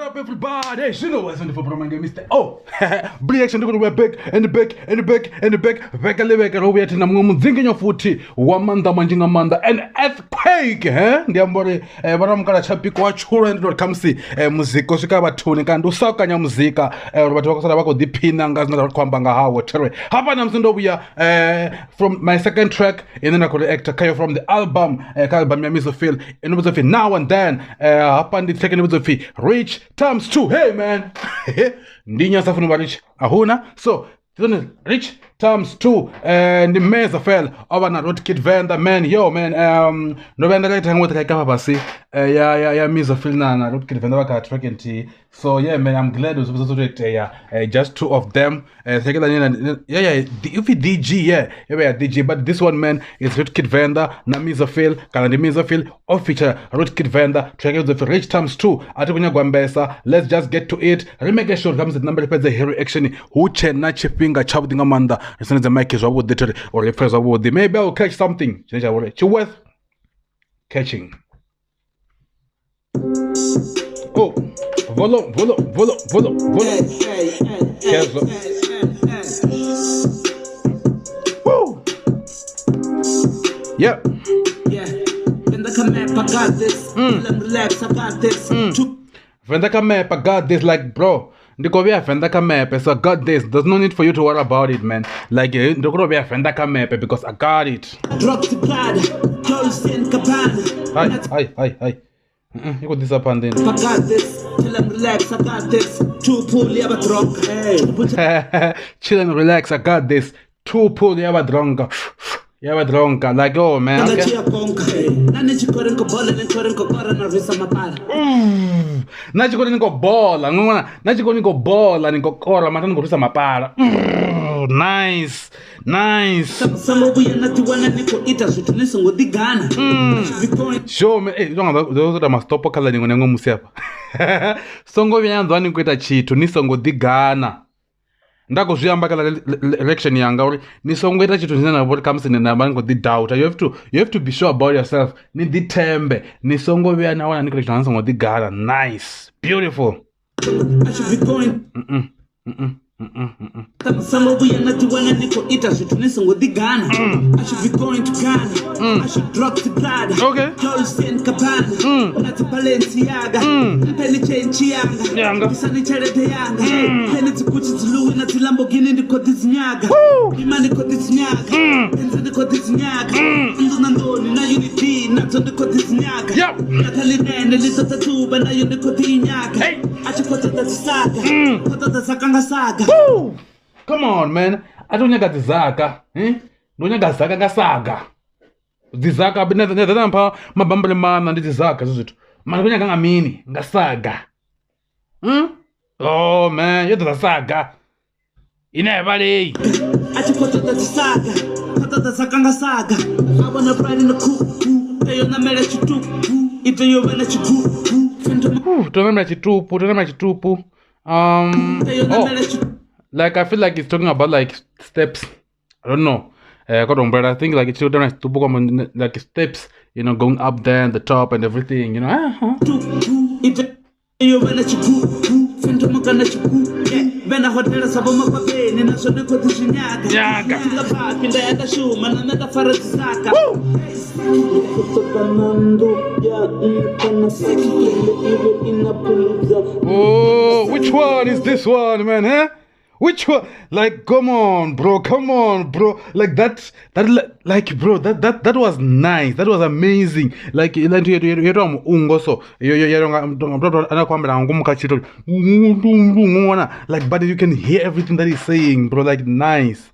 up, everybody? You know what's on the program, Mr. Oh, reaction. We're back and back and back and back. Back and back. Over here, I'm thinking of footy. Wamanda manjing Amanda. An earthquake, eh? Ndiambore, varamukala chapiko wachura ndo kamsi muzika usvika vatoni kandi usakanya muzika vatu vakasara vakodhiphina ngazi kwamba ngahawo tere hapana msindobuya from my second track and then I could act kayo from the album album ya Mizofil inobuzofi now and then hapa ndi track inobuzofi Rich Times 2. Hey man ndinya safunu Rich ahuna so Rich Times 2 ndi Mizofil over na Rodkid Venda man yo man novenda kaita ngoti kaikapa basi ya Mizofil na Rodkid Venda waka track nti so yeah man I'm glad it was just two of them if DG yeah DG but this one man is Rodkid Venda na Mizofil kana ndi Mizofil official Rodkid Venda track of Rich Times 2 atikunya gwambesa. Let's just get to it. Remake sure comes the number peza hero action who chena chipinga chabudinga manda resonance the mic is what would or refresh what the maybe I'll catch something it's worth catching. Oh volume woo yeah I got this. Relax, I got this. Vendaka map, I got this. Like, bro, Ndikovia Vendaka map, so I got this. There's no need for you to worry about it, man. Like, Ndikovia Vendaka map because I got it. Drop the pad, hi. You got disappointed. I got this. Chill and relax, I got this. Two pull, you have a drunk. Chill and relax, I got this. Two pull, you have a drunk. You have a drunk, like, oh man. Okay. Nachikorinko bola nikokora matani kurisa mapala. Nice. Show me, hey, those are my stop kala ningo musiapa. Songo vyanzwa nikuita chitu nisongo digana. Ndako zviamba kala election yanga uri nisongweta chitu nzina what comes in na bango the doubt. You have to be sure about yourself. Ni ditembe nisongo vya na wana nikole chanzo ngo digara. Nice, beautiful. I should be going I should be going to Ghana. I should drop the blood. Okay. Jolsten Cabana. Not Balenciaga. Penny Chianga. Sanitary Yanga. Penny to put it to Louis, not Lamborghini, the Cotisniaga. Imani Cotisniaga. Into the Cotisniaga. Indonandoni, now you need not on the Cotisniaga. Natalie Man, the little tattoo, but now you're the Cotisniaga. I should put the saga. Put the Sakanga saga. Woo! Come on, man. I don't need the Zaga. Don't need the Zaga. The Zaga, but never my bumble man and the Zaga. Marunya mini, Gasaga. Oh, man, you're the Zaga. In everybody. I just put the Saga. Put the Sakanga Saga. I want to ride in the coop. They on the marriage to do. If you manage to do. Don't let you do. Like I feel like it's talking about like steps. I don't know. I think like it's children to book like steps, you know, going up there and the top and everything, you know. Oh, which one is this one, man, huh? Which one? Like, come on, bro. Like that was nice. That was amazing. Like, like, but you can hear everything that he's saying, bro. Like, nice.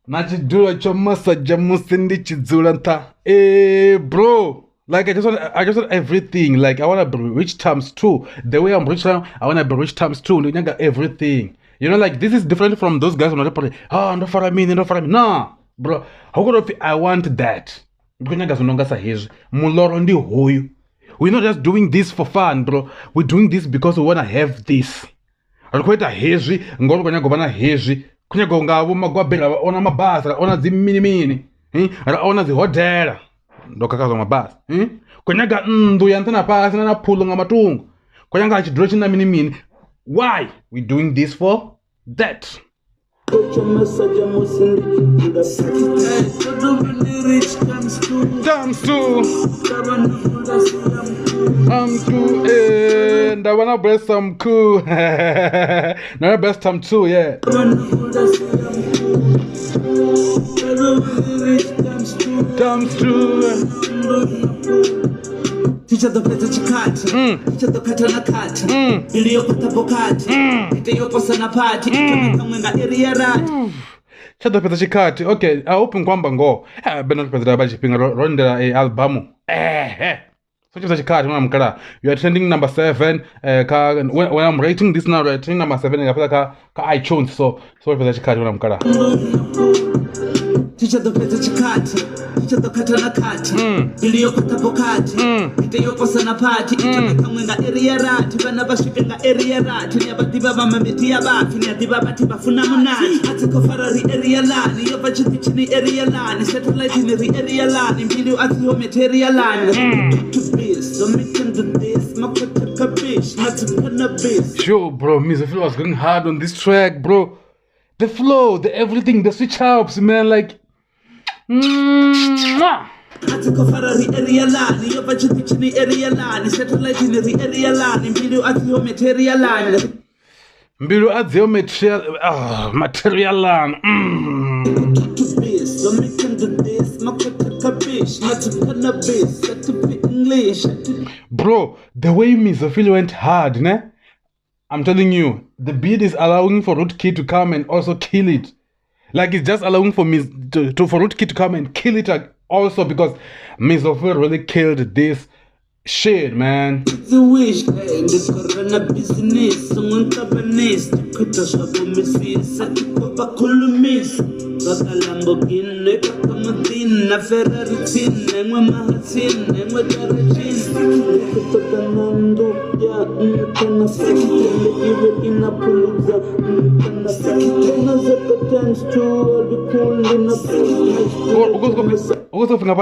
Nachidura chomasa jamusindi chidzulanta. Bro. Like I just want everything. Like I wanna be Rich Times 2. The way I'm rich now, I wanna be Rich Times 2. You got everything. You know, like this is different from those guys who are not oh, no for me. Nah, bro. How could I want that? Because niggas no gasa his muloro ndi hoyu. We're not just doing this for fun, bro. We're doing this because we want to have this. Alikuita hezwi ngolo kwenyago bana hezwi kunyago ngabo magwabela ona mabasi ona zimini ona zihotela ndokakazo mabasi kunyaga ndu yantana pasi na phulo ngamatungu kunyaga chidro china mini. Why we doing this for? That comes to and I wanna bless some cool. Now best time too, yeah. Comes to Teacher the better chikati, teacher the better nakati, iliyo patapokati, iteyo pasana party, ikamwenga area rat. Chata peta chikati. Okay, I open kwamba ngo. Beno peta bachi pinga ronda albumu. So chata chikati mwana mkala. You are trending number 7. When I'm rating this now, rating number 7 ngapeta ka iTunes. So peta chikati mwana mkala. Teacher the better chikati, teacher the better nakati, iliyo patapokati, iteyo pasana party, ikamwenga area rat, bana bashipinga area rat, ni abadiba mameti abafi, ni adiba batiba funa munani, atiko farari area lani, yo bajiti chini area lani, satellite ni area lani, mbili atiyo material lani. To this, so me can do this, makota kabish, not to cannabis. Sure, bro, Mizofil was going hard on this track, bro. The flow, the everything, the switch ups, man, like. Atiko farari area lani, yo bajiti chini area lani, satellite ni area lani, mbili atiyo material lani. Mbilu adzeo material lani. So me can do this, makota kabish, not to cannabis, to be English. Bro, the way Mizofil went hard, ne? I'm telling you, the beat is allowing for Rootkid to come and also kill it. Like it's just allowing for for Rootkid to come and kill it also because Mizofil really killed this shit, man. The wish, the corona business, someone cabernet, kuta shabu misi, satiko bakulumis, baka Lamborghini, baka Medina, Ferrari tin, engwe mahatin, engwe garajin, kuta kanando, ya nkana sekitele, iwe inapuluza, nkana sekitele, zaka times 2, all the cool in a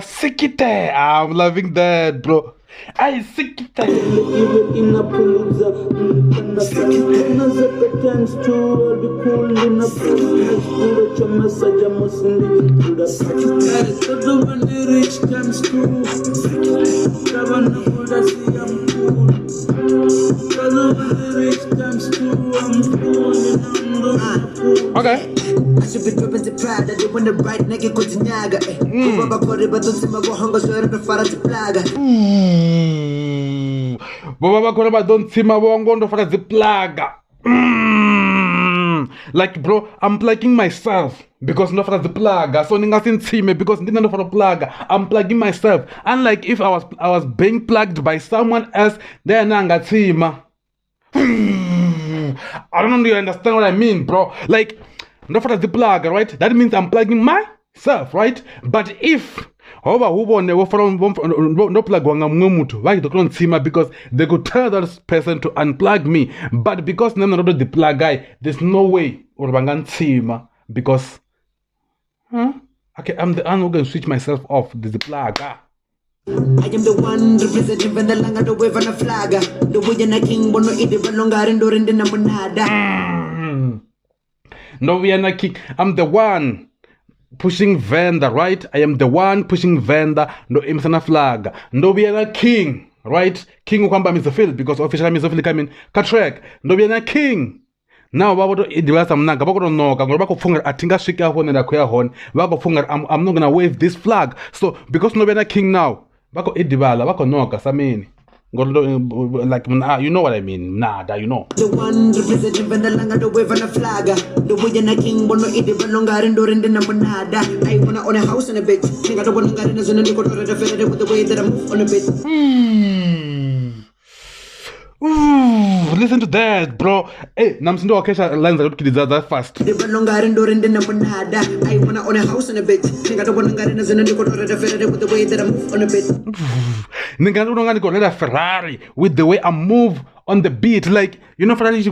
Sikite. I'm loving that, bro. I sikite. In a puluza, nkana zaka times 2, all the cool in a puluza, message I'm listening to the when the rich times 2, okay. I should be driven to pride that they want the right nigga go to Naga. Baba Kori, but don't see my hunger, so I don't far to plaga. Baba Kori, but don't see my hunger, for the plaga. Like, bro, I'm plugging myself because not for the plug. So nothing see me because not for the plug. I'm plugging myself. Unlike if I was being plugged by someone else, then I got see me. I don't know if you understand what I mean, bro. Like, not for the plug, right? That means I'm plugging myself, right? But if no plug because they could tell that person to unplug me, but because I'm not the plug guy, there's no way because okay, I'm the one who can switch myself off the plug. I am the one representing the langa the wave on a flag. The way in a king bono eat the longer and during the namunada. No, we are not king. I'm the one pushing vendor, right? I am the one pushing vendor. No, imsana flag. No, we are not king, right? King ukwamba Mizofil because officially Mizofil coming katrek. No, we are not king. Now babo idibasa mnanga bako noka ngoba kufunga atinga shike hapo nenda kuya hon bako funga I'm not gonna wave this flag. So because no we are not king now bako idibala bako noka samini. Like, you know what I mean? Nada, you know. The one representing the langa the wave on a flag. The way in a king bono eat the longer and during the namunada. I wanna own a house and a bit. Think I don't want to get in a zone and go to the with the way that I move on a bit. Ooh, listen to that, bro. Hey, namsindo wakesha lines zakutkidiza that fast. I wanna own a house and a bit. Think I don't want to get in a zone and with the way that I move on a bit. Ninga go let a Ferrari with the way I move on the beat, like you know Ferrari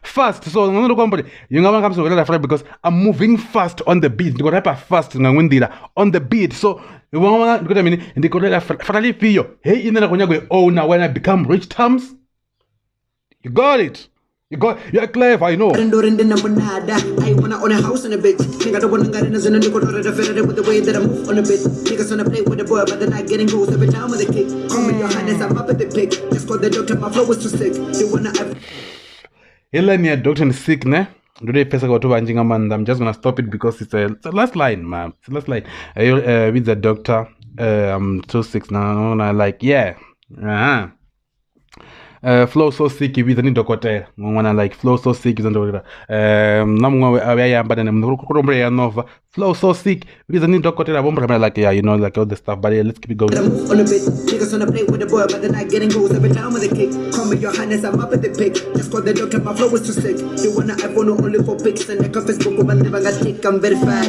fast. So I'm not company. You know comes to let Ferrari because I'm moving fast on the beat. Go rap fast on the beat. So you want to mean and go let Ferrari feel. Hey, in the oh now when I become rich terms, you got it. You're clever, I know. I wanna own a house and a bit. Think I don't wanna get in a zone and with the way that I move on a bit. Niggas wanna play with the boy, but they're not getting goals every time with the kick. Call me your highness, I'm up at the pick. Just call the doctor, my flow was too sick. They wanna Elenia doctor is sick, ne? I'm just gonna stop it because it's the last line, man. It's the last line. With the doctor, I'm too sick now. And I'm like, yeah. Flow so sick with any doctor. When I like flow so sick is under flow so sick with any doctor. I'm like, yeah, you know, like all the stuff, but yeah, let's keep it going. On a bit, niggas wanna play with the boy, but they're not getting goals every time with the kick. Call me your highness, I'm up at the pick. Just call the doctor, my flow was too sick. They wanna iPhone only for pics and the Facebook, but never got tick, I'm verified.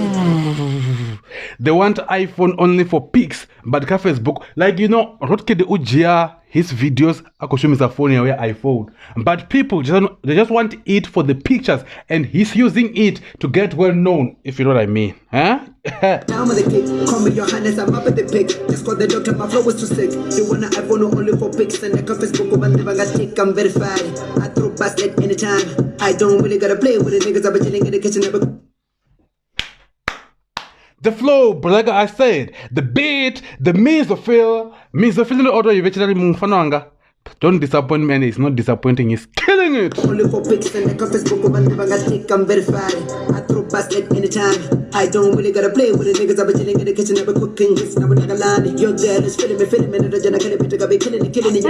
They want iPhone only for pics, but Facebook, like you know, Rotke de Ujia, his videos, I could show me phone here iPhone. But people they just want it for the pictures, and he's using it to get well known, if you know what I mean. Huh? Down with the kick, call me your highness, I'm up at the pick. Just call the doctor, my flow was too sick. They wanna iPhone only for pics and the Facebook, but never got tick, I'm verified. I throw basket anytime. I don't really gotta play with the niggas, I've been chilling in the kitchen. The flow, but like I said, the beat, the mesophil in the order eventually mumfananga. Don't disappoint me, and it's not disappointing, he's killing it. Only for pics and the Facebook, but never got tick, I'm verified. I throw basket anytime. I don't really gotta play with the niggas, I've been chilling in the kitchen, never cooking this, now we're not line. Your girl is feeling me, and the general killing me, killing it.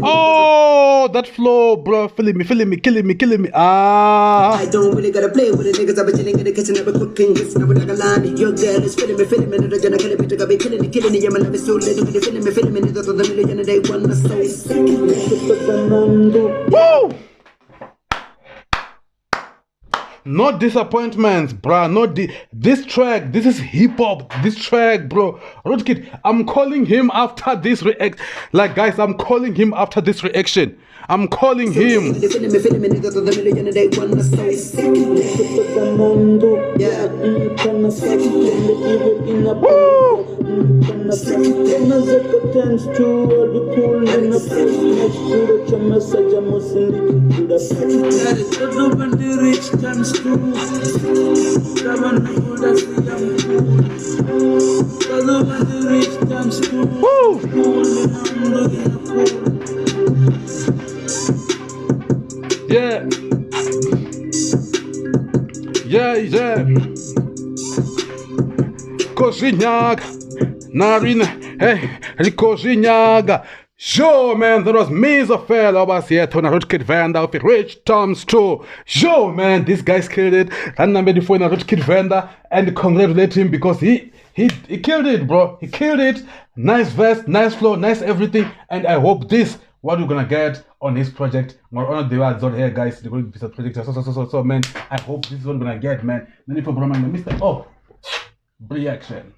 Oh, that flow, bro, feeling me, killing me. Ah. I don't really gotta play with the niggas, I've been chilling in the kitchen, never cooking this, now we're not line. Your girl is feeling me, and the general killing it. Yeah, my love is so lit, feeling me, that's the million a day, one so sick. Woo! No disappointments, bruh. This track, this is hip hop. This track, bro. Rotkid, I'm calling him after this react. Like, guys, I'm calling him after this reaction. I'm calling him. Yeah. Kozinyaga, Narina, hey, Kozinyaga. Yo, man, that was Mesophil over here to Rotke Vanda of Rich Tom's too. Yo, man, this guy's killed it. And I'm ready for Rotke Vanda and congratulate him because he killed it, bro. He killed it. Nice verse, nice flow, nice everything. And I hope this what we're gonna get on his project. More on the words on here, guys. The project. So, man. I hope this is what we're gonna get, man. Then if I'm Mr. Oh, reaction.